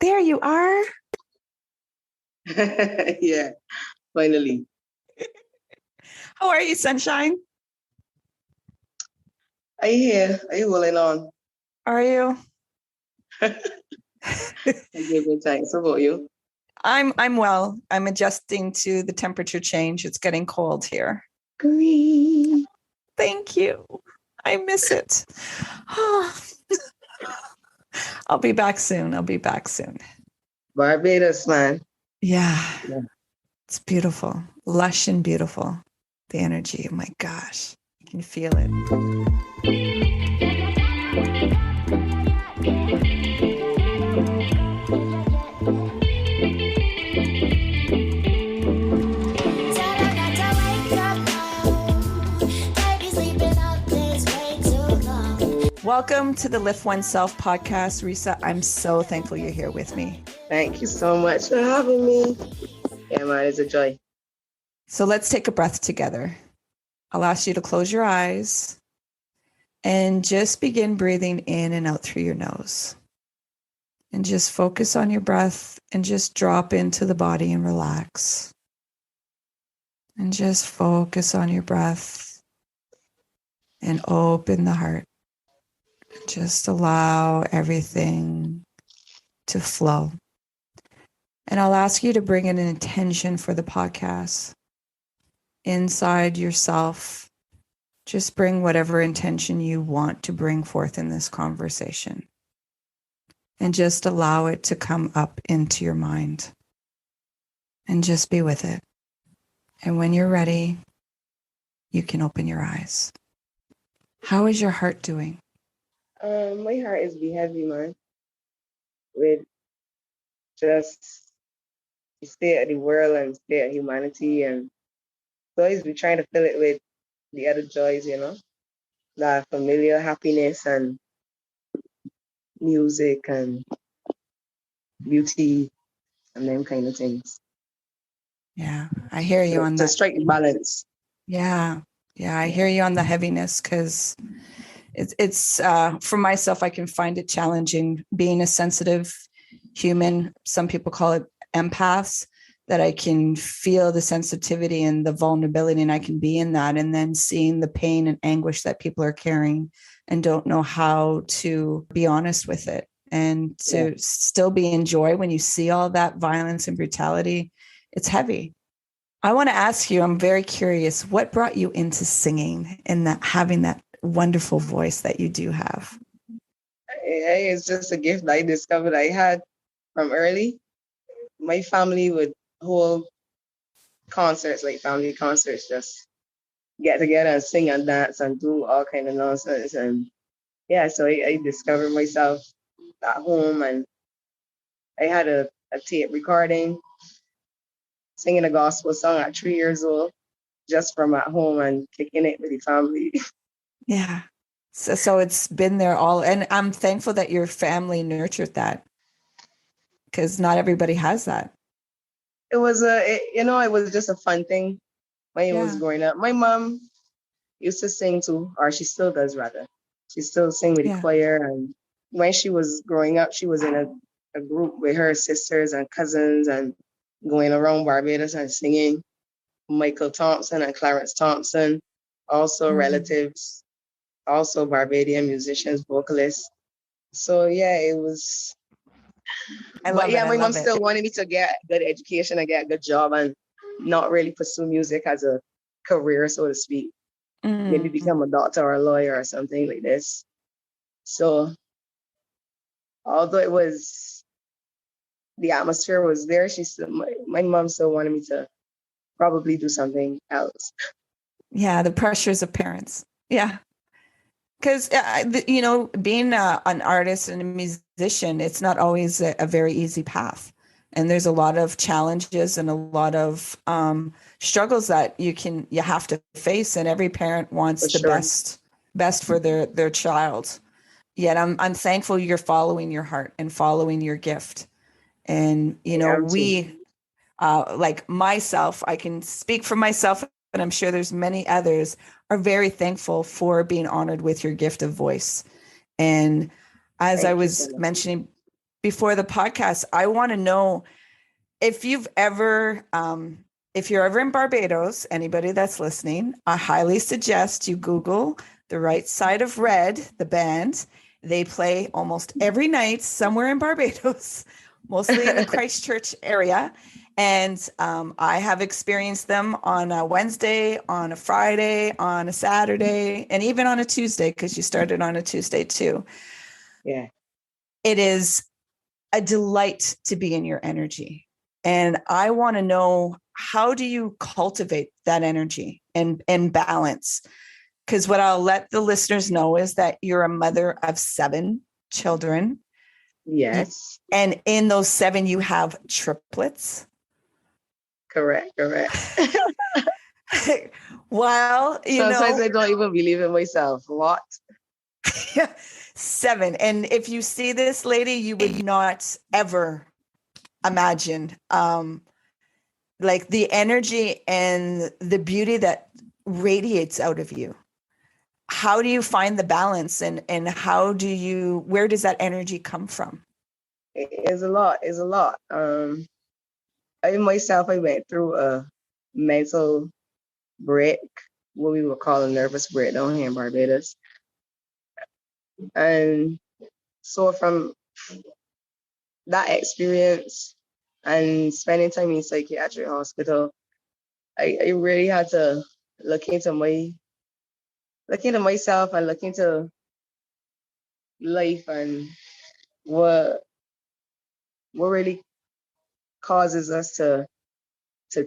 There you are. Yeah, finally. How are you, sunshine? Are you here? Are you holding on? Are you? I give you thanks. How about you? I'm well. I'm adjusting to the temperature change. It's getting cold here. Green. Thank you. I miss it. I'll be back soon. Barbados, man. Yeah. It's beautiful. Lush and beautiful. The energy. Oh my gosh. You can feel it. Welcome to the Lift Oneself podcast, Rhesa. I'm so thankful you're here with me. Thank you so much for having me. Yeah, man, it's a joy. So let's take a breath together. I'll ask you to close your eyes and just begin breathing in and out through your nose. And just focus on your breath and just drop into the body and relax. And just focus on your breath and open the heart. Just allow everything to flow. And I'll ask you to bring in an intention for the podcast. Inside yourself, just bring whatever intention you want to bring forth in this conversation. And just allow it to come up into your mind. And just be with it. And when you're ready, you can open your eyes. How is your heart doing? My heart is be heavy, man. With just the state of the world and state of humanity, and so always be trying to fill it with the other joys, that familiar happiness and music and beauty and them kind of things. Yeah, I hear you on that. To strike the balance. Yeah, I hear you on the heaviness because it's for myself, I can find it challenging being a sensitive human. Some people call it empaths, that I can feel the sensitivity and the vulnerability, and I can be in that, and then seeing the pain and anguish that people are carrying and don't know how to be honest with it and to still be in joy when you see all that violence and brutality. It's heavy. I want to ask you, I'm very curious, what brought you into singing and that having that wonderful voice that you do have? It's just a gift that I discovered I had from early. My family would hold concerts, like family concerts, just get together and sing and dance and do all kind of nonsense. And so I discovered myself at home, and I had a tape recording singing a gospel song at 3 years old, just from at home and kicking it with the family. Yeah. So it's been there all. And I'm thankful that your family nurtured that, because not everybody has that. It was it was just a fun thing when I was growing up. My mom used to sing too, or she still does rather. She still sing with the choir. And when she was growing up, she was in a group with her sisters and cousins and going around Barbados and singing. Michael Thompson and Clarence Thompson, also relatives, also Barbadian musicians, vocalists. So it was. My mom still wanted me to get a good education and get a good job and not really pursue music as a career, so to speak. Maybe become a doctor or a lawyer or something like this. So although the atmosphere was there, my mom still wanted me to probably do something else. Yeah, the pressures of parents. Yeah. Because, being an artist and a musician, it's not always a very easy path. And there's a lot of challenges and a lot of struggles that you have to face. And every parent wants best for their child. Yet I'm thankful you're following your heart and following your gift. And, like myself, I can speak for myself, and I'm sure there's many others, are very thankful for being honored with your gift of voice. And as I was mentioning before the podcast, I want to know if you're ever in Barbados, anybody that's listening, I highly suggest you Google the Right Side of Red, the band. They play almost every night somewhere in Barbados, mostly in the Christchurch area. And I have experienced them on a Wednesday, on a Friday, on a Saturday, and even on a Tuesday, because you started on a Tuesday too. Yeah. It is a delight to be in your energy. And I want to know, how do you cultivate that energy and balance? Because what I'll let the listeners know is that you're a mother of 7 children. Yes. And in those 7, you have triplets. Correct. Well, sometimes I don't even believe it myself. What? 7. And if you see this lady, you would not ever imagine like the energy and the beauty that radiates out of you. How do you find the balance, and where does that energy come from? It's a lot. I myself, I went through a mental break, what we would call a nervous breakdown here in Barbados. And so from that experience and spending time in psychiatric hospital, I really had to look into myself and look into life and what really causes us to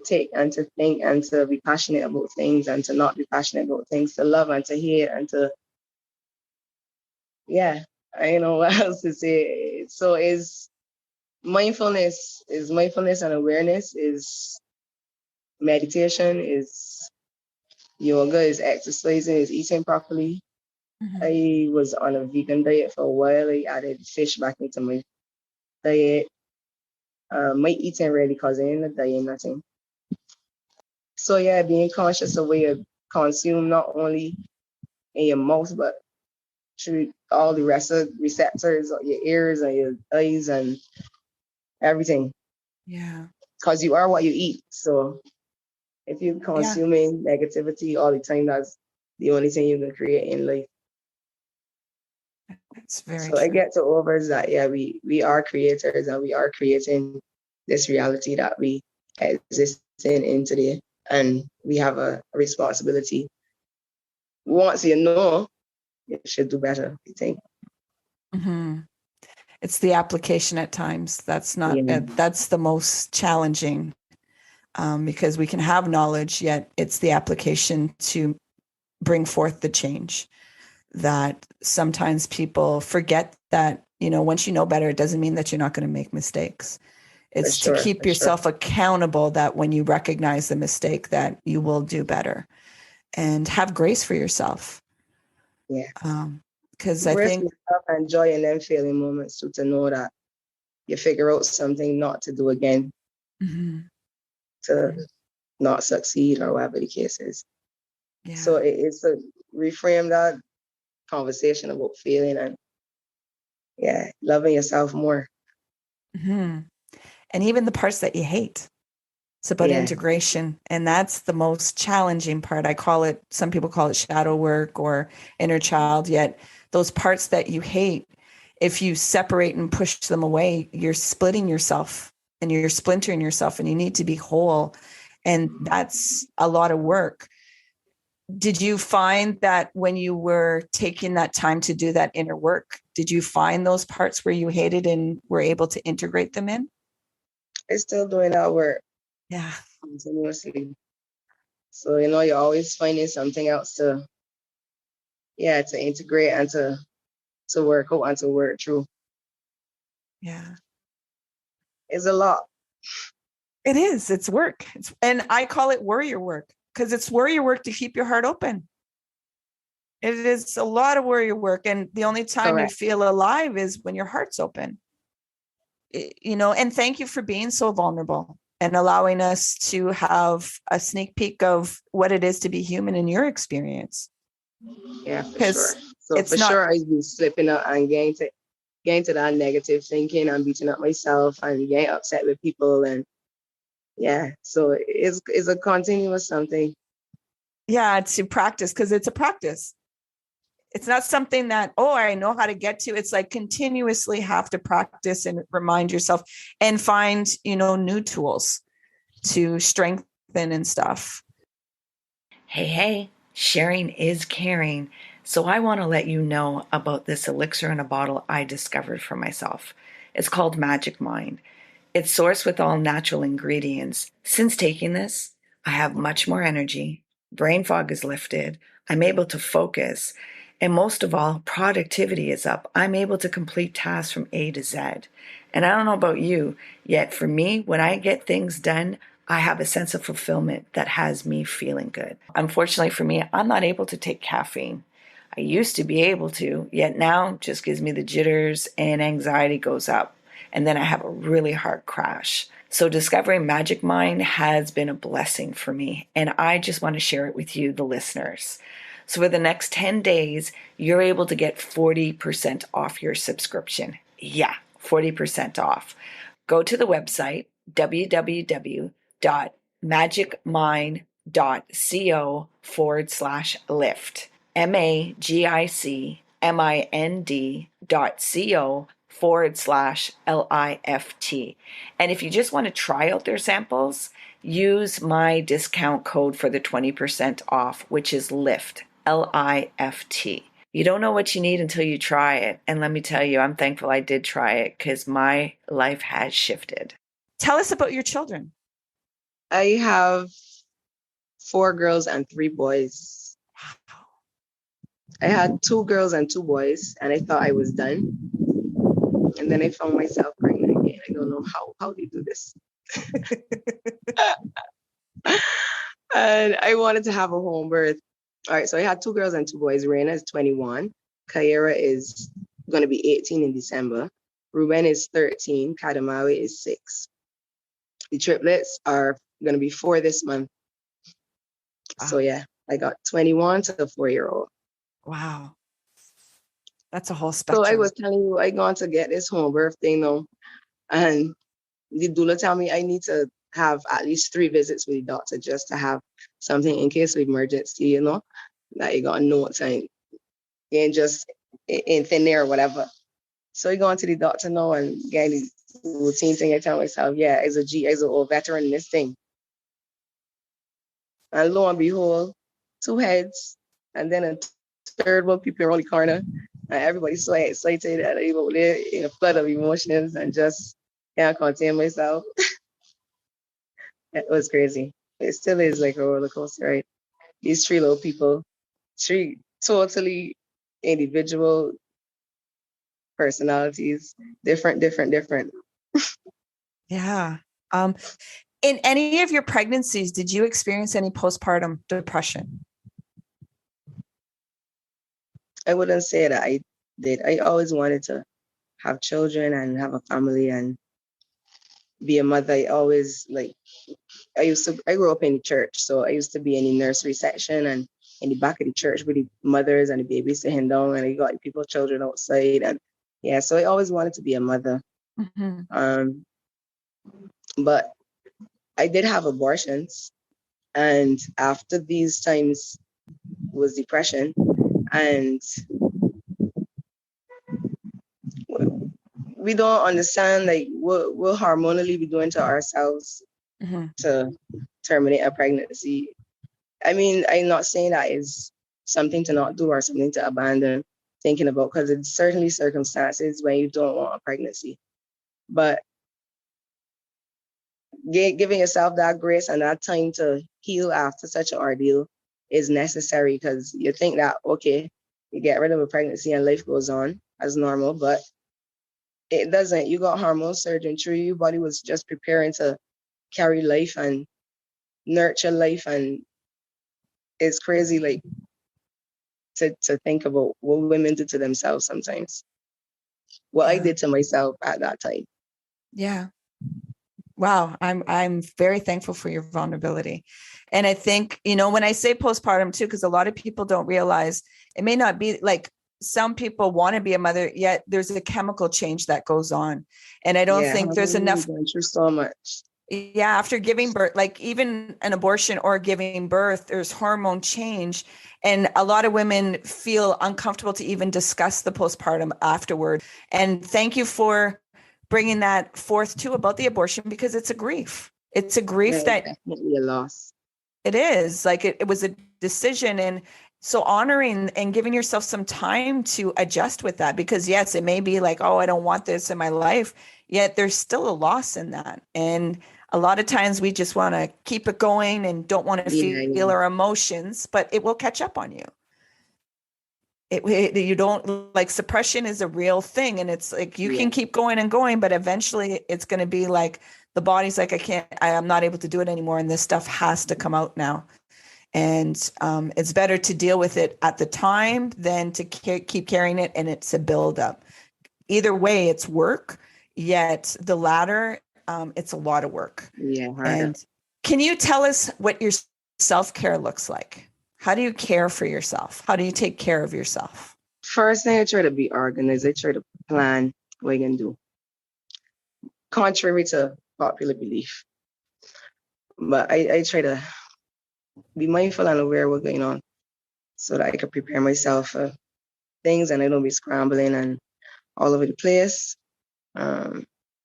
take and to think and to be passionate about things and to not be passionate about things, to love and to hate and to, I don't know what else to say. So is mindfulness and awareness, is meditation, is yoga, is exercising, is eating properly. Mm-hmm. I was on a vegan diet for a while. I added fish back into my diet. My eating really causing a diet, nothing. So being conscious of what you consume, not only in your mouth, but through all the rest of receptors, or your ears and your eyes and everything. Yeah. Because you are what you eat. So if you're consuming negativity all the time, that's the only thing you can create in life. That's very true. I get to over that, we are creators and we are creating this reality that we exist in today. And we have a responsibility. Once you know, you should do better, I think. Mm-hmm. It's the application at times. That's the most challenging, because we can have knowledge, yet it's the application to bring forth the change. That sometimes people forget that, once you know better, it doesn't mean that you're not going to make mistakes. It's to keep yourself accountable, that when you recognize the mistake, that you will do better and have grace for yourself. Yeah. Because I think and joy in them failing moments to know that you figure out something not to do again, mm-hmm. to not succeed or whatever the case is. Yeah. So it's to reframe that conversation about feeling and loving yourself more. Mm-hmm. And even the parts that you hate. It's about integration. And that's the most challenging part. Some people call it shadow work or inner child, yet those parts that you hate, if you separate and push them away, you're splitting yourself and you're splintering yourself, and you need to be whole. And that's a lot of work. Did you find that when you were taking that time to do that inner work, did you find those parts where you hated and were able to integrate them in? I'm still doing that work. Yeah. Continuously. So, you're always finding something else to integrate and to work out and to work through. Yeah. It's a lot. It is. It's work. And I call it warrior work, because it's warrior work to keep your heart open. It is a lot of warrior work. And the only time you feel alive is when your heart's open. And thank you for being so vulnerable and allowing us to have a sneak peek of what it is to be human in your experience. Yeah, for sure. So for sure, I've been slipping out and getting to getting to that negative thinking and beating up myself and getting upset with people. And yeah, so it's a continuous something. Yeah, to practice, because it's a practice. It's not something that, oh, I know how to get to. It's like continuously have to practice and remind yourself and find, new tools to strengthen and stuff. Hey, sharing is caring. So I want to let you know about this elixir in a bottle I discovered for myself. It's called Magic Mind. It's sourced with all natural ingredients. Since taking this, I have much more energy. Brain fog is lifted. I'm able to focus. And most of all, productivity is up. I'm able to complete tasks from A to Z. And I don't know about you, yet for me, when I get things done, I have a sense of fulfillment that has me feeling good. Unfortunately for me, I'm not able to take caffeine. I used to be able to, yet now just gives me the jitters and anxiety goes up. And then I have a really hard crash. So discovering Magic Mind has been a blessing for me. And I just want to share it with you, the listeners. So for the next 10 days, you're able to get 40% off your subscription. Yeah, 40% off. Go to the website, www.magicmind.co/lift. magicmind.co/LIFT. And if you just want to try out their samples, use my discount code for the 20% off, which is LIFT, LIFT. You don't know what you need until you try it. And let me tell you, I'm thankful I did try it because my life has shifted. Tell us about your children. I have 4 girls and 3 boys. I had 2 girls and 2 boys, and I thought I was done. And then I found myself pregnant again. I don't know how they do this. And I wanted to have a home birth. All right, so I had 2 girls and 2 boys. Rhena is 21. Kyra is going to be 18 in December. Ruben is 13. Kadamawi is 6. The triplets are going to be 4 this month. Wow. So yeah, I got 21 to the 4-year-old. Wow. That's a whole spectrum. So I was telling you, I going to get this home birth thing though. And the doula tell me I need to have at least 3 visits with the doctor just to have something in case of emergency, that you got notes and just in thin air or whatever. So I going to the doctor now and getting the routine thing. I tell myself, yeah, as an old veteran in this thing. And lo and behold, 2 heads, and then a third one peeping around the corner. And everybody's so excited and I'm over there in a flood of emotions and just can't contain myself. It was crazy. It still is like a roller coaster, right? These 3 little people, 3 totally individual personalities, different. Yeah. In any of your pregnancies, did you experience any postpartum depression? I wouldn't say that I did. I always wanted to have children and have a family and be a mother. I always I grew up in the church, so I used to be in the nursery section and in the back of the church with the mothers and the babies sitting down, and I got people's children outside, and yeah, so I always wanted to be a mother. Mm-hmm. But I did have abortions, and after these times was depression, and we don't understand what we'll hormonally be doing to ourselves to terminate a pregnancy. I mean, I'm not saying that is something to not do or something to abandon thinking about, because it's certainly circumstances when you don't want a pregnancy. But giving yourself that grace and that time to heal after such an ordeal is necessary, because you think that, okay, you get rid of a pregnancy and life goes on as normal, but it doesn't. You got hormone surgery through your body was just preparing to carry life and nurture life, and it's crazy to think about what women do to themselves sometimes. What I did to myself at that time. Yeah. Wow. I'm very thankful for your vulnerability. And I think, when I say postpartum too, because a lot of people don't realize it may not be some people want to be a mother, yet there's a chemical change that goes on. And I don't think there's enough. There's so much. Yeah, after giving birth, like even an abortion or giving birth, there's hormone change. And a lot of women feel uncomfortable to even discuss the postpartum afterward. And thank you for bringing that forth too about the abortion, because it's a grief. It's a grief that definitely a loss. It is like it was a decision. And so honoring and giving yourself some time to adjust with that, because yes, it may be like, oh, I don't want this in my life, yet there's still a loss in that. And a lot of times we just want to keep it going and don't want to feel our emotions, but it will catch up on you. You don't, like, suppression is a real thing. And it's like, you can keep going and going, but eventually it's going to be like, the body's like, I'm not able to do it anymore. And this stuff has to come out now. And it's better to deal with it at the time than to keep carrying it. And it's a buildup. Either way, it's work, yet the latter, it's a lot of work. Yeah. And can you tell us what your self-care looks like? How do you care for yourself? How do you take care of yourself? First thing, I try to be organized. I try to plan what I can do. Contrary to popular belief. But I try to be mindful and aware of what's going on so that I can prepare myself for things and I don't be scrambling and all over the place.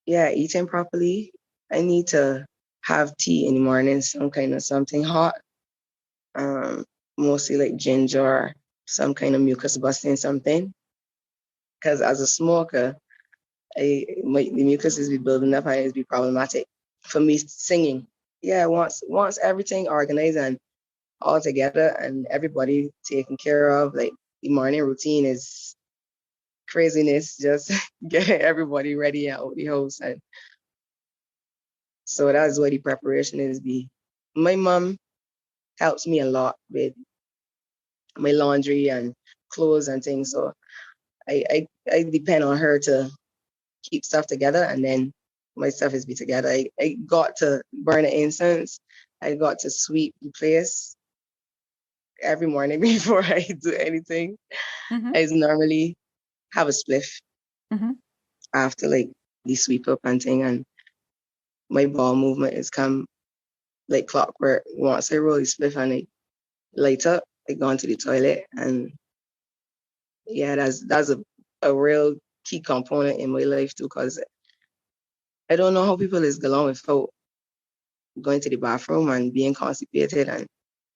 Eating properly. I need to have tea in the morning, some kind of something hot. Mostly like ginger or some kind of mucus busting something. Because as a smoker, the mucus is be building up and it's be problematic for me singing. Yeah, once everything organized and all together and everybody taken care of, like the morning routine is craziness, just getting everybody ready out the house. And so that's what the preparation is. My mom helps me a lot with my laundry and clothes and things. So I depend on her to keep stuff together, and then my stuff is be together. I got to burn an incense. I got to sweep the place every morning before I do anything. Mm-hmm. I normally have a spliff after like the sweep up and thing, and my bowel movement is come like clockwork. Once I roll the spliff and I light up, I go into the toilet, and yeah, that's a real key component in my life too, because I don't know how people is going without going to the bathroom and being constipated, and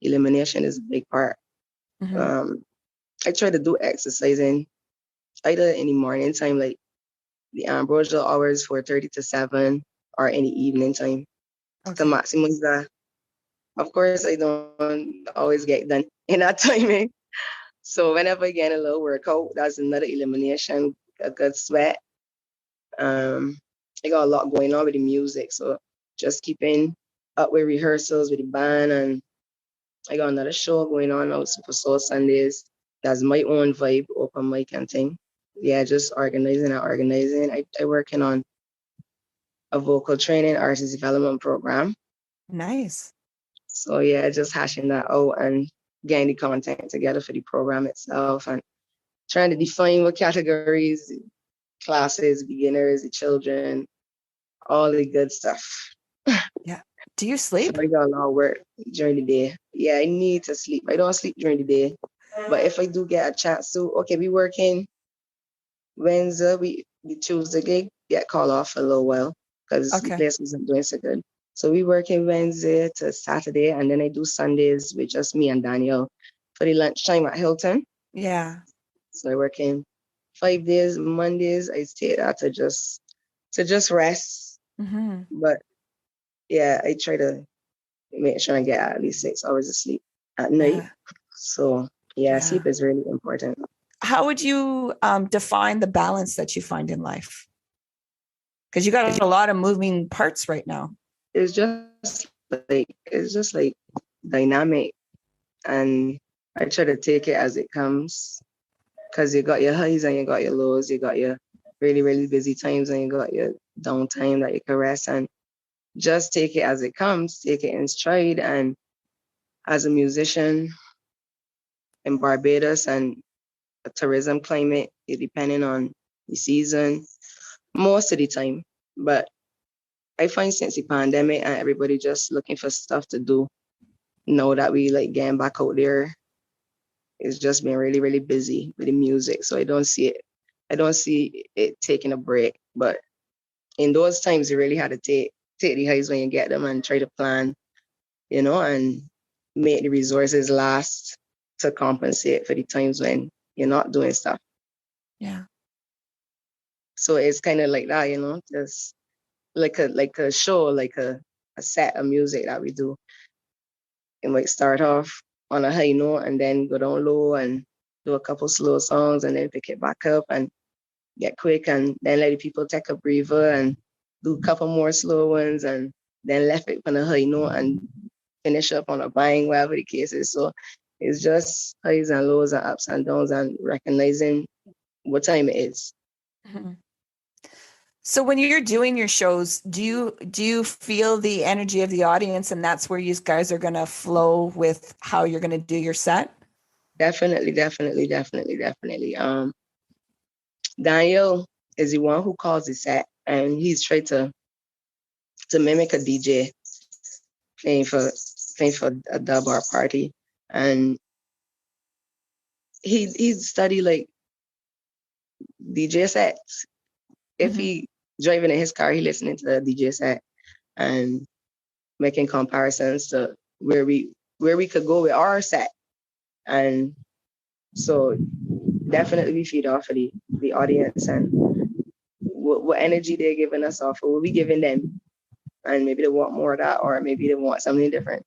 elimination is a big part. I try to do exercising either in the morning time, like the ambrosial hours 4:30 to 7, or any evening time to maximize that. Of course, I don't always get done in that timing. So whenever I get a little workout, that's another elimination, a good sweat. I got a lot going on with the music, so just keeping up with rehearsals with the band, and I got another show going on now, Super Soul Sundays. That's my own vibe, open mic and thing. Yeah, just organizing. I working on a vocal training artist development program. Nice. So yeah, just hashing that out and getting the content together for the program itself, and trying to define what categories, classes, beginners, the children, all the good stuff. Yeah. Do you sleep? So I got a lot of work during the day. Yeah, I need to sleep. I don't sleep during the day. But if I do get a chance to, we working Wednesday, the Tuesday gig get called off for a little while because the place wasn't doing so good. So we working Wednesday to Saturday, and then I do Sundays with just me and Daniel for the lunchtime at Hilton. Yeah. So I work in 5 days. Mondays I stay there to just rest. But yeah, I try to make sure I get at least 6 hours of sleep at night. So yeah, sleep is really important. How would you define the balance that you find in life? Because you got a lot of moving parts right now. It's just like dynamic, and I try to take it as it comes, because you got your highs and you got your lows, you got your really, really busy times and you got your downtime that you can rest, and just take it as it comes, take it in stride. And as a musician in Barbados and a tourism climate, it depending on the season, most of the time. But I find since the pandemic and everybody just looking for stuff to do, now that we like getting back out there, it's just been really, really busy with the music. So I don't see it taking a break. But in those times, you really had to take the highs when you get them and try to plan, and make the resources last to compensate for the times when you're not doing stuff. Yeah. So it's kind of like that, just like a show, like a set of music that we do. It might start off on a high note and then go down low and do a couple slow songs and then pick it back up and get quick and then let the people take a breather and do a couple more slow ones and then left it on a high note and finish up on a bang, whatever the case is. So it's just highs and lows and ups and downs and recognizing what time it is. Mm-hmm. So when you're doing your shows, do you feel the energy of the audience, and that's where you guys are going to flow with how you're going to do your set? Definitely. Daniel is the one who calls the set, and he's trying to mimic a DJ playing for a dub or party, and he studied like DJ sets. If he driving in his car, he listening to the DJ set and making comparisons to where we could go with our set. And so definitely we feed off of the audience and what energy they're giving us off, or what we giving them. And maybe they want more of that, or maybe they want something different.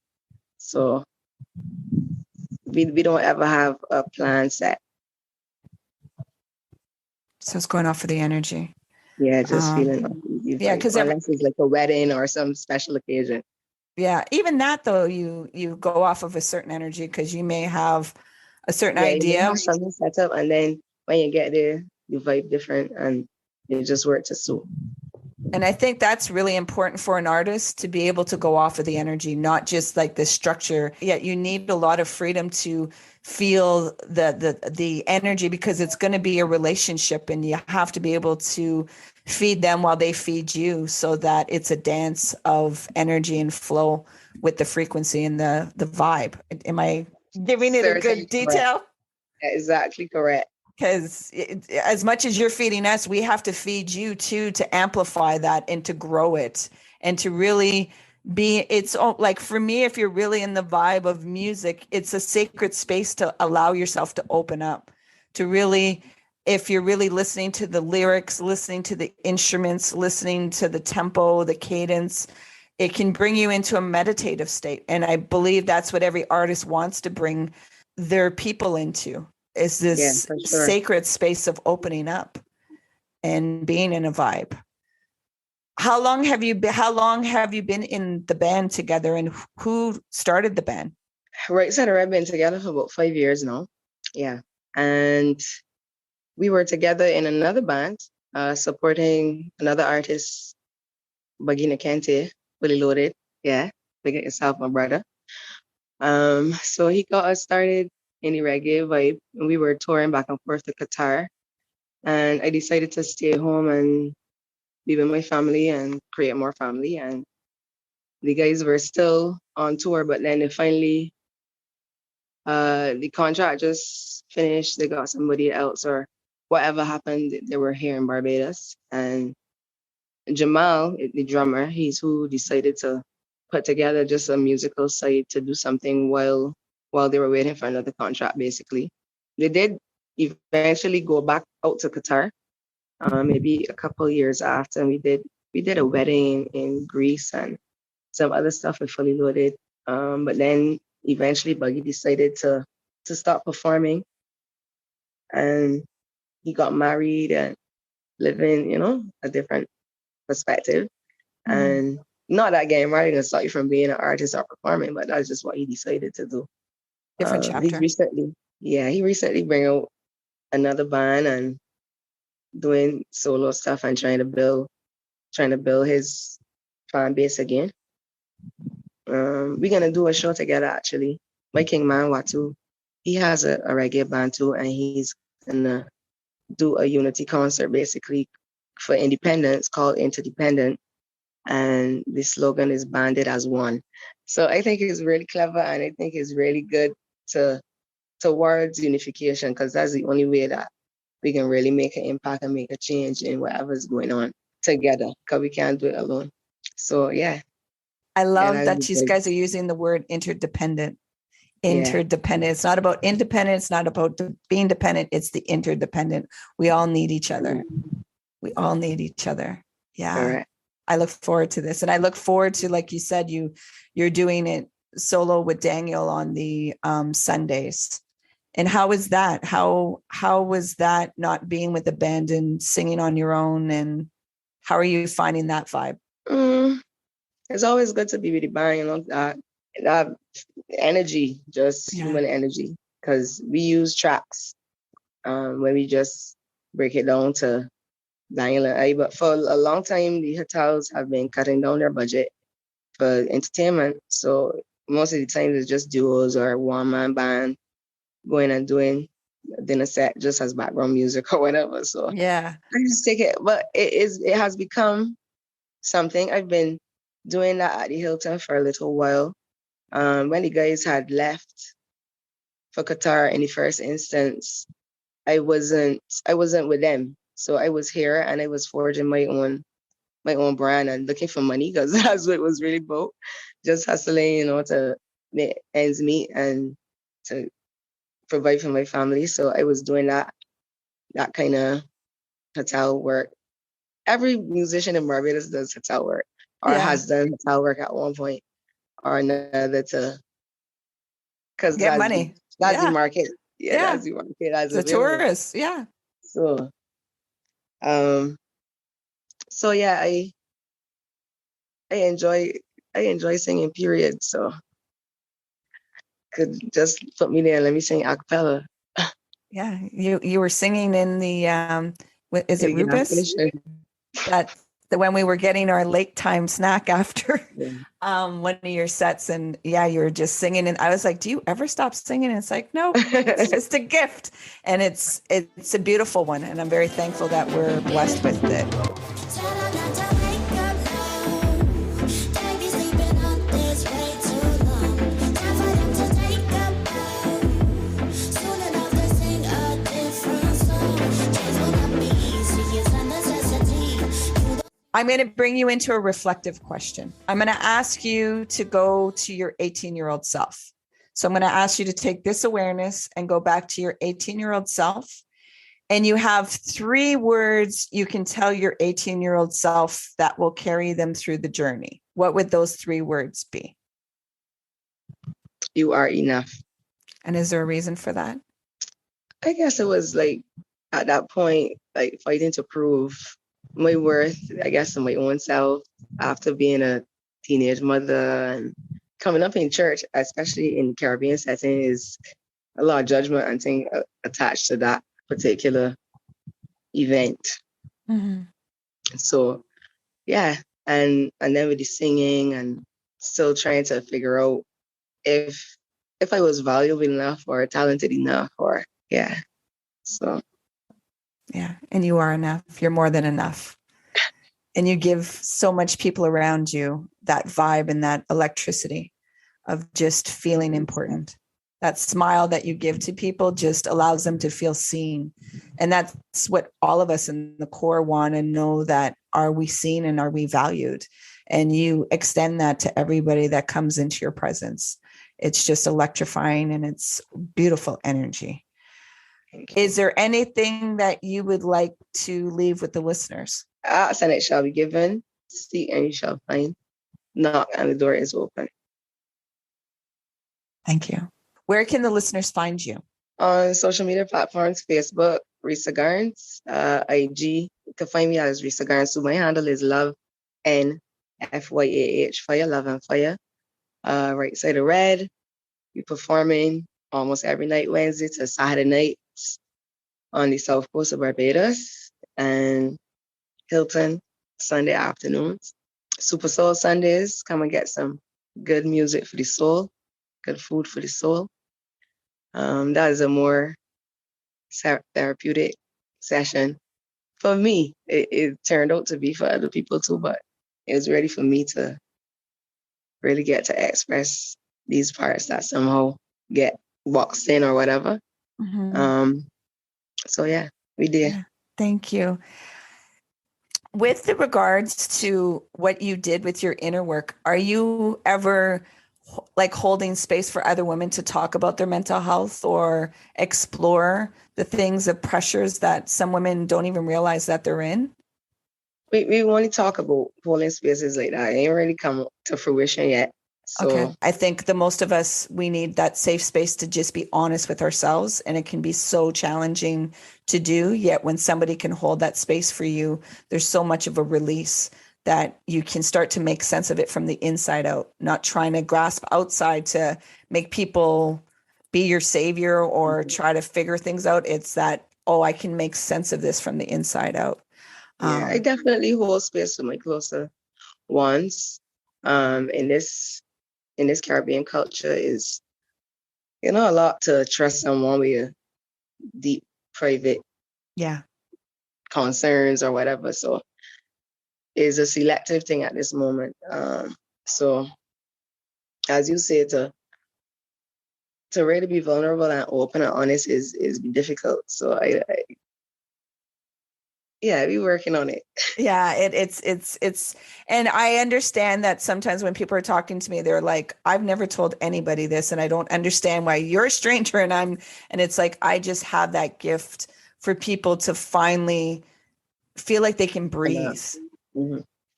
So we don't ever have a plan set. So it's going off for the energy. Yeah, just feeling. Yeah, because unless it's like a wedding or some special occasion. Yeah, even that though, you go off of a certain energy because you may have a certain idea. You have something set up, and then when you get there, you vibe different, and you just work to suit. And I think that's really important for an artist to be able to go off of the energy, not just like the structure. Yet you need a lot of freedom to feel the energy, because it's going to be a relationship, and you have to be able to feed them while they feed you, so that it's a dance of energy and flow with the frequency and the vibe. Am I giving it a good detail? Exactly correct. Because as much as you're feeding us, we have to feed you too, to amplify that and to grow it and to really be, it's like, for me, if you're really in the vibe of music, it's a sacred space to allow yourself to open up, to really, if you're really listening to the lyrics, listening to the instruments, listening to the tempo, the cadence, it can bring you into a meditative state. And I believe that's what every artist wants to bring their people into. Is this sacred space of opening up and being in a vibe. How long have you been in the band together, and who started the band? Rite Center, I've been together for about 5 years now. Yeah. And we were together in another band, supporting another artist, Bagina Kente, Fully Loaded. Yeah. Big it yourself, my brother. So he got us started in the reggae vibe, and we were touring back and forth to Qatar, and I decided to stay home and be with my family and create more family. And the guys were still on tour, but then they finally the contract just finished. They got somebody else, or whatever happened, they were here in Barbados. And Jamal, the drummer, he's who decided to put together just a musical site to do something while they were waiting for another contract, basically. They did eventually go back out to Qatar, maybe a couple of years after, and we did a wedding in Greece and some other stuff with Fully Loaded. But then eventually Buggy decided to stop performing, and he got married and living, a different perspective. Mm-hmm. And not that getting married can stop you from being an artist or performing, but that's just what he decided to do. Different chapter. He recently bring out another band and doing solo stuff and trying to build his fan base again. We're gonna do a show together actually. My King Man Watu, he has a reggae band too, and he's and do a unity concert basically for independence called Interdependent. And the slogan is banded as one. So I think it's really clever, and I think it's really good towards unification, because that's the only way that we can really make an impact and make a change in whatever's going on together, because we can't do it alone. So yeah. I love that you guys are using the word interdependent. Interdependent. It's not about independent. It's not about being dependent. It's the interdependent. We all need each other. We all need each other. Yeah. Correct. I look forward to this. And I look forward to, like you said, you're doing it solo with Daniel on the Sundays. And how is that? How was that, not being with the band and singing on your own? And how are you finding that vibe? It's always good to be with the band, that energy, just human energy, because we use tracks when we just break it down to Daniel and I. But for a long time, the hotels have been cutting down their budget for entertainment. So most of the time, it's just duos or one-man band going and doing dinner set just as background music or whatever. So yeah, I just take it. But it has become something. I've been doing that at the Hilton for a little while. When the guys had left for Qatar in the first instance, I wasn't with them. So I was here and I was forging my own brand and looking for money, because that's what it was really about. Just hustling, to make ends meet and to provide for my family. So I was doing that kind of hotel work. Every musician in Barbados does hotel work, or has done hotel work at one point or another, because get money. That's the market. Yeah, that's the market. That's the tourists. Yeah. So, yeah, I enjoy singing. Period. So, could just put me there and let me sing a cappella. Yeah, you were singing in the is it Rubus? That when we were getting our late time snack after one of your sets, and you were just singing, and I was like, do you ever stop singing? And it's like, no, it's just a gift, and it's a beautiful one, and I'm very thankful that we're blessed with it. I'm going to bring you into a reflective question. I'm going to ask you to go to your 18-year-old self. So I'm going to ask you to take this awareness and go back to your 18-year-old self. And you have 3 words you can tell your 18-year-old self that will carry them through the journey. What would those 3 words be? You are enough. And is there a reason for that? I guess it was like at that point, like fighting to prove my worth, I guess, to my own self after being a teenage mother and coming up in church, especially in Caribbean setting, is a lot of judgment and things attached to that particular event. Mm-hmm. So, yeah. And then with the singing and still trying to figure out if I was valuable enough or talented enough or, So. Yeah. And you are enough. You're more than enough. And you give so much people around you that vibe and that electricity of just feeling important. That smile that you give to people just allows them to feel seen. And that's what all of us in the core want to know, that are we seen and are we valued? And you extend that to everybody that comes into your presence. It's just electrifying and it's beautiful energy. Is there anything that you would like to leave with the listeners? Ask and it shall be given. Seek and you shall find. Knock and the door is open. Thank you. Where can the listeners find you? On social media platforms, Facebook, Rhesa Garnes, IG. You can find me as Rhesa Garnes. So my handle is Love N FYAH, Fire, Love and Fire. Right Side of Red. We're performing almost every night, Wednesday to Saturday nights on the south coast of Barbados, and Hilton Sunday afternoons. Super Soul Sundays. Come and get some good music for the soul, good food for the soul. That is a more therapeutic session. For me, it turned out to be for other people too, but it was ready for me to really get to express these parts that somehow get boxed in or whatever. Mm-hmm. So yeah, we did. Yeah. Thank you. With the regards to what you did with your inner work, are you ever like holding space for other women to talk about their mental health or explore the things of pressures that some women don't even realize that they're in? We only talk about holding spaces like that. It ain't really come to fruition yet. Okay. So I think the most of us, we need that safe space to just be honest with ourselves. And it can be so challenging to do. Yet when somebody can hold that space for you, there's so much of a release that you can start to make sense of it from the inside out, not trying to grasp outside to make people be your savior or try to figure things out. It's that, oh, I can make sense of this from the inside out. yeah, I definitely hold space for my closer ones. In this Caribbean culture is, a lot to trust someone with your deep private concerns or whatever. So it's a selective thing at this moment. So as you say, to really be vulnerable and open and honest is difficult. So I be working on it. Yeah, it's, and I understand that sometimes when people are talking to me, they're like, I've never told anybody this, and I don't understand why you're a stranger. And it's like, I just have that gift for people to finally feel like they can breathe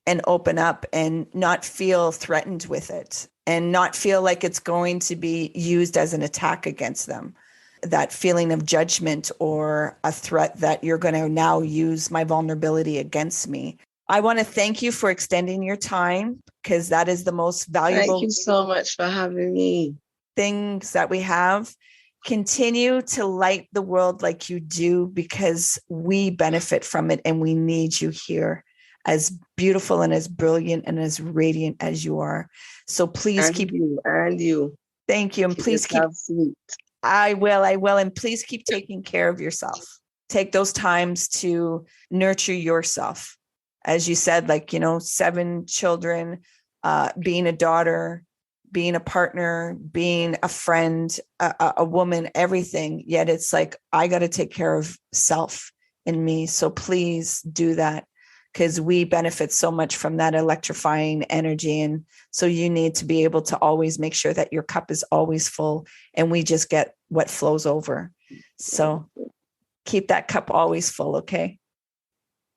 and open up and not feel threatened with it and not feel like it's going to be used as an attack against them. That feeling of judgment or a threat that you're going to now use my vulnerability against me. I want to thank you for extending your time, because that is the most valuable. Thank you so much for having me. Things that we have. Continue to light the world like you do, because we benefit from it and we need you here, as beautiful and as brilliant and as radiant as you are. So please keep you. Thank you. And please keep sweet. I will. And please keep taking care of yourself. Take those times to nurture yourself. As you said, 7 children, being a daughter, being a partner, being a friend, a woman, everything. Yet it's like, I got to take care of self and me. So please do that, because we benefit so much from that electrifying energy. And so you need to be able to always make sure that your cup is always full, and we just get what flows over. So keep that cup always full. Okay.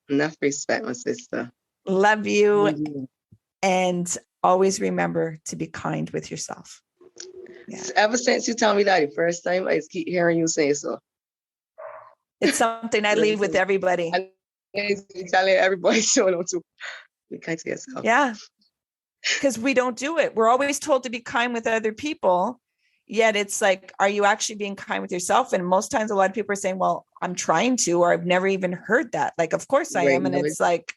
Enough respect, my sister. Love you. And always remember to be kind with yourself. Yeah. Ever since you told me that the first time, I just keep hearing you say so. It's something I leave with everybody. Telling everybody so too. Be kind to yourself. Yeah. Because we don't do it. We're always told to be kind with other people. Yet it's like, are you actually being kind with yourself? And most times a lot of people are saying, well, I'm trying to, or I've never even heard that. Like, of course I am. And it's like,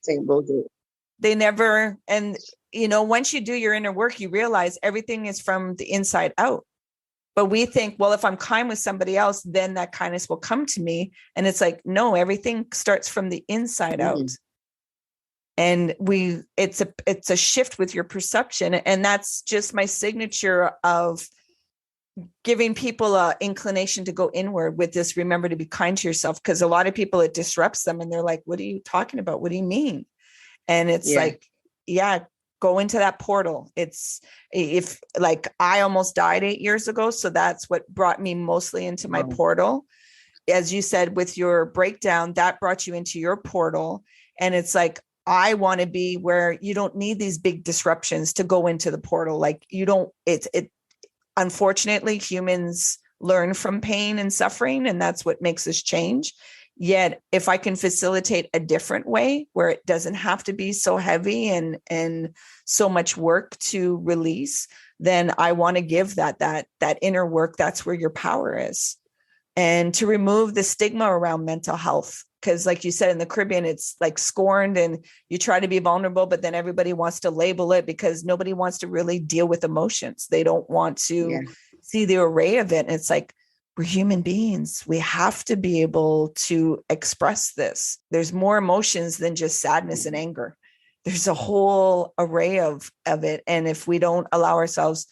they never, and once you do your inner work, you realize everything is from the inside out. But we think, well, if I'm kind with somebody else, then that kindness will come to me. And it's like, no, everything starts from the inside out. And it's a shift with your perception. And that's just my signature of giving people an inclination to go inward with this. Remember to be kind to yourself, because a lot of people, it disrupts them and they're like, what are you talking about? What do you mean? And it's like, go into that portal. It's I almost died 8 years ago. So that's what brought me mostly into my portal. As you said, with your breakdown, that brought you into your portal. And it's like, I want to be where you don't need these big disruptions to go into the portal. Like unfortunately, humans learn from pain and suffering, and that's what makes us change. Yet if I can facilitate a different way where it doesn't have to be so heavy and so much work to release, then I want to give that inner work. That's where your power is. And to remove the stigma around mental health. Because like you said, in the Caribbean, it's like scorned and you try to be vulnerable, but then everybody wants to label it because nobody wants to really deal with emotions. They don't want to see the array of it. And it's like, we're human beings. We have to be able to express this. There's more emotions than just sadness and anger. There's a whole array of it. And if we don't allow ourselves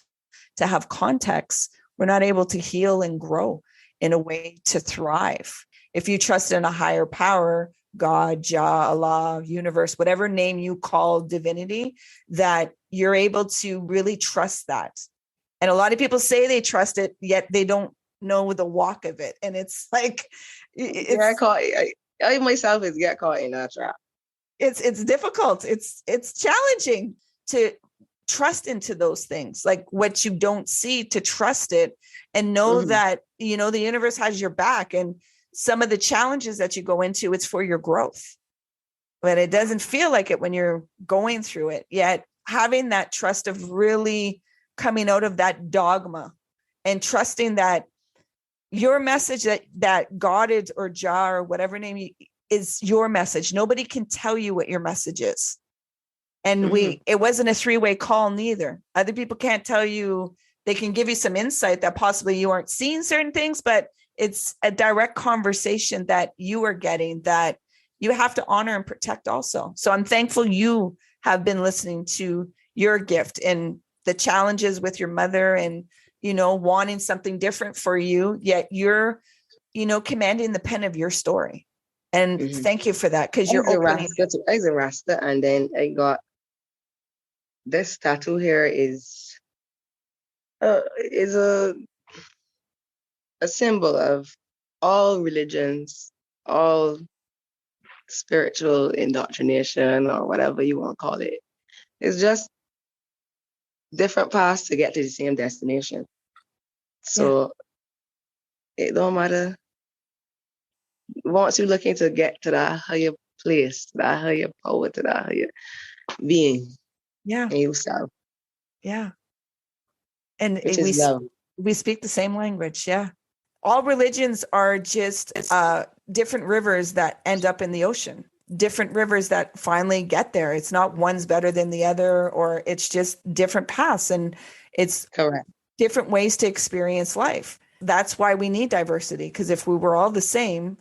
to have context, we're not able to heal and grow in a way to thrive. If you trust in a higher power, God, Jah, Allah, universe, whatever name you call divinity, that you're able to really trust that. And a lot of people say they trust it, yet they don't know the walk of it. And it's like, I myself is get caught in that trap. It's difficult. It's challenging to trust into those things, like what you don't see, to trust it and know that, you know, the universe has your back. And some of the challenges that you go into, it's for your growth, but it doesn't feel like it when you're going through it. Yet having that trust of really coming out of that dogma and trusting that your message, that God is, or Jah, or whatever name is your message. Nobody can tell you what your message is. And it wasn't a 3-way call neither. Other people can't tell you. They can give you some insight that possibly you aren't seeing certain things, but it's a direct conversation that you are getting that you have to honor and protect also. So I'm thankful you have been listening to your gift and the challenges with your mother and, you know, wanting something different for you, yet you're, you know, commanding the pen of your story. And thank you for that. Because you're opening. I was a Rasta, and then I got this tattoo here is a symbol of all religions, all spiritual indoctrination, or whatever you want to call it. It's just different paths to get to the same destination. So it don't matter. Once you're looking to get to that higher place, that higher power, to that higher being in yourself. Yeah. And which is love. We speak the same language. Yeah. All religions are just different rivers that end up in the ocean, different rivers that finally get there. It's not one's better than the other, or it's just different paths. And it's correct. Different ways to experience life. That's why we need diversity, because if we were all the same,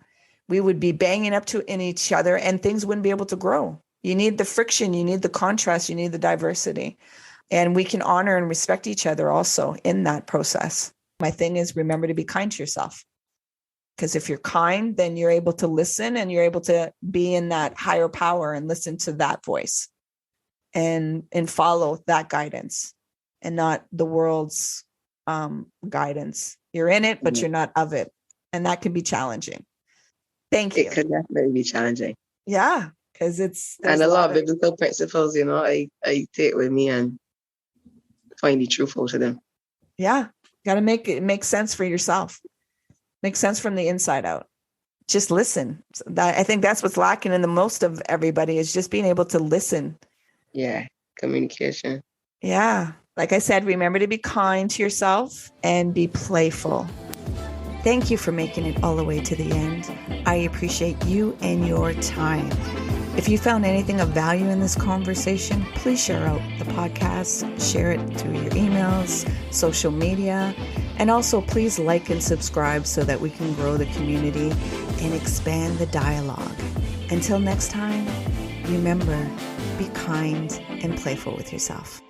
we would be banging up in each other and things wouldn't be able to grow. You need the friction, you need the contrast, you need the diversity. And we can honor and respect each other also in that process. My thing is, remember to be kind to yourself. Because if you're kind, then you're able to listen and you're able to be in that higher power and listen to that voice and follow that guidance and not the world's guidance. You're in it, but you're not of it. And that can be challenging. Thank you. It could definitely be challenging. Yeah, because it's... And a lot of biblical principles, you know, I take with me and find the truth out of them. Yeah, got to make it make sense for yourself. Make sense from the inside out. Just listen. I think that's what's lacking in the most of everybody, is just being able to listen. Yeah, communication. Yeah. Like I said, remember to be kind to yourself and be playful. Thank you for making it all the way to the end. I appreciate you and your time. If you found anything of value in this conversation, please share out the podcast, share it through your emails, social media, and also please like and subscribe so that we can grow the community and expand the dialogue. Until next time, remember, be kind and playful with yourself.